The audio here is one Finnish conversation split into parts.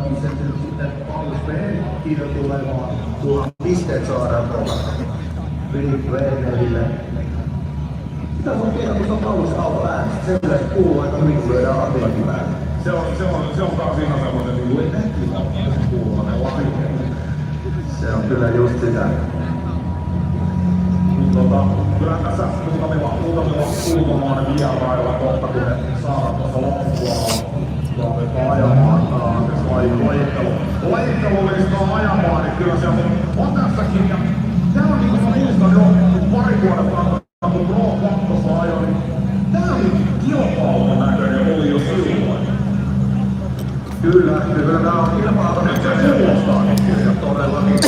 todellakin sen sitten Paulus Perkkiö tulemaan, tuolla pisteet saadaan tuolla Philip Wernerille. Mitä on vielä, kun se on Paulus auto äänestä? Se pitäisi kuulua aika hyvin, kun lyödään Attilakin päälle. Se on taas ihan semmoinen niin kuin kuuluvainen laite. Se on kyllä just sitä. Kyllä tässä muutamilla ulkomaan vierailla kohta, kun ne saadaan tuossa loppupuolella ajamaan lajittelulistaa ajamaan, niin kyllä se on tässäkin. Ja tää on niin kuin mä muistan jo pari vuotta takana, kun Pro 2 ajoin, niin tää oli kilpailun näköinen oli jo silloin. Kyllä tää on kilpailun näköinen todellakin.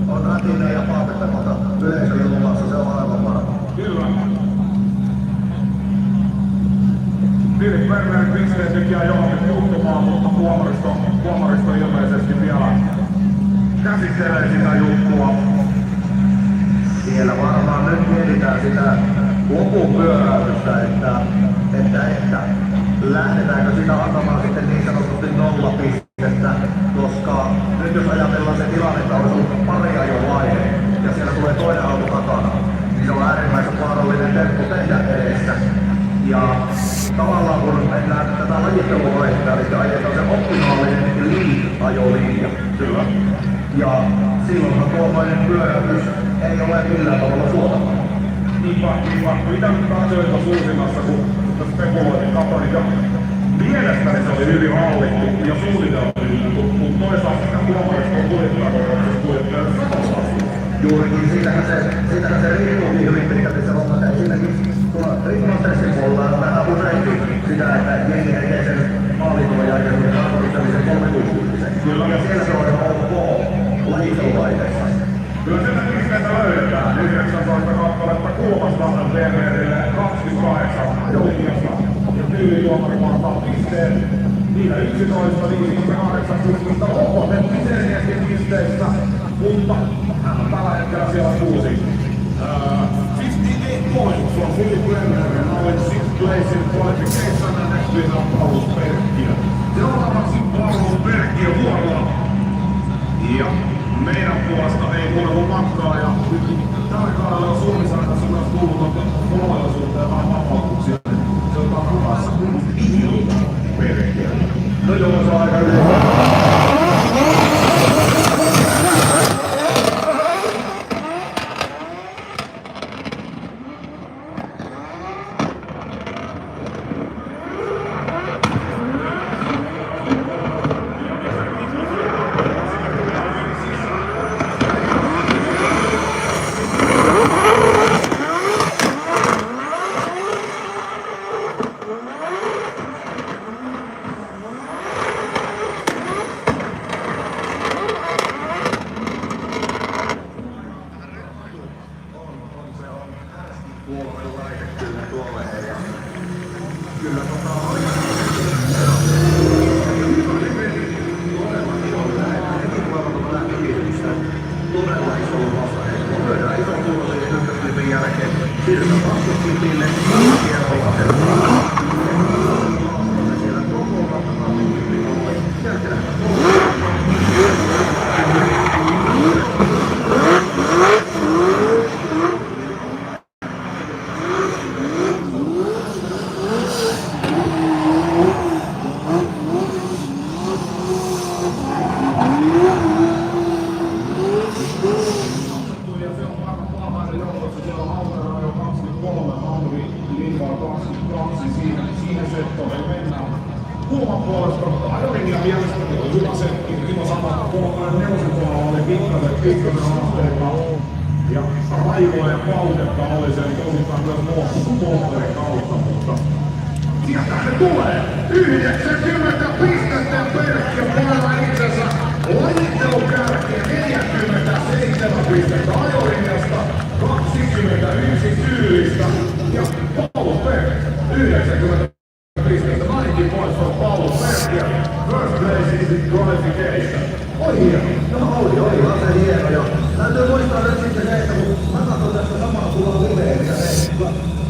On Rätinen ja Paapetta, mutta yleisöjen luvassa se on aivan varma. Kyllä. Philip Werner pisteen tekijä johonkin juttumaan, mutta tuomaristo ilmeisesti vielä käsittelee sitä juttua. Siellä varmaan nyt mietitään sitä lopun pyöräytystä, että lähdetäänkö sitä antamaan sitten niin sanotusti 0 pistettä, koska nyt jos ajatellaan se tilanne, että olisi ollut pari ajovaihe ja siellä tulee toinen auto takana, niin se on äärimmäisen vaarallinen temppu tehdä edessä. Ja tavallaan kun mennään tätä lajitteluvaihetta, eli ajetaan se optimaalinen lead-ajolinja. Kyllä. Ja silloinhan tuollainen pyöräytys ei ole millään tavalla suotavaa. Niinpä. Mitä nyt katsoin suusinnassa, kun spekuloitin kapanin ja mielestäni se oli hyvin hallittu ja suunniteltu, mutta toisaalta sitä tuomarista on kuljettajakokouksessa Juurikin siitähän se riippuukin hyvin pitkälti se homma, että esimerkiksi tuolla rikmastressin puolella on vähän useinkin sitä, että jengi tekee sen maalituon jälkeen sen tarkoituksellisen 360. Kyllä. Ja siellä se on ok lajitteluvaiheessa. Kyllä sieltä pisteitä löydetään. 19 kappaletta Kulmasvallan TV:lle 28 linjasta. Ja tyylijuomari valtaa pisteen. Niillä 11, 58, 60 ohotettu selkeästi pisteistä. Mutta hän on tällä hetkellä siellä 6. 58 points for Philip Werner, now in 6th place in qualification, and next we have Paulus Perkkiö. Seuraavaksi Paulus Perkkiö vuorolla. Ja meidän puolesta ei muuta kuin matkaa, ja tällä kaudella Suomi-sarjassa myös kuuluu turvallisuutta ja vähän vapautuksia. Se on kuvassa kuin Philip Perkkiö. No joo, se on aika yleensä. Kulman puolesta ajolinja mielestäni oli hyvä setti. Kiva sanoa, että kolmannen nelosen puolella oli pikkasen haasteita. Ja raivoa ja pautetta oli sen osittain myös moottorin kautta, mutta sieltä se tulee! 90 pistettä Perkkiö painaa itsensä lajittelukärkiä 47 pistettä ajolinjasta, 21 tyylistä ja Paulus Perkkiö 90 pistettä 90 points for Paulus Perkkiö. First place is in qualification. Oi hieno, no oli se hieno jo. Täytyy muistaa nyt sitten se, että kun mä katson tästä samaa kuvaa liveen,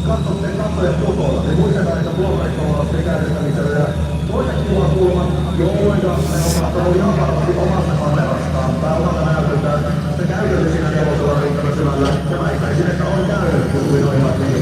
katsojat kotona, niin muistetaan, että vuokraistolla käytettämisellä ja toiset kuvakulmat, joita me on katsonut ihan varmasti omasta kamerastaan tai omalta näytöltään, se käytölle siinä nelosella riittävän syvällä ja väittäisin, että on käynyt, kun kuin olivat niin.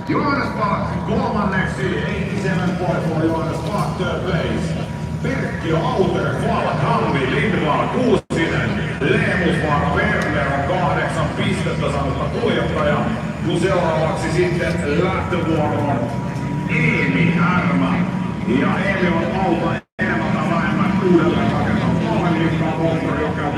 Johannes Park kolmanneksi, 87 points for Johannes Park third place. Perkki Auter, Fala Kambi, Lindvall, Kuusinen, Leemusvaara, Werner on 8 pistettä saanutta kuljettaja. Kun seuraavaksi sitten lähtövuoroon Eemi Härmä. Ja Eemi on auta enemmän tai vähemmän uudelleen rakentanut 3 liikkaa moottori, joka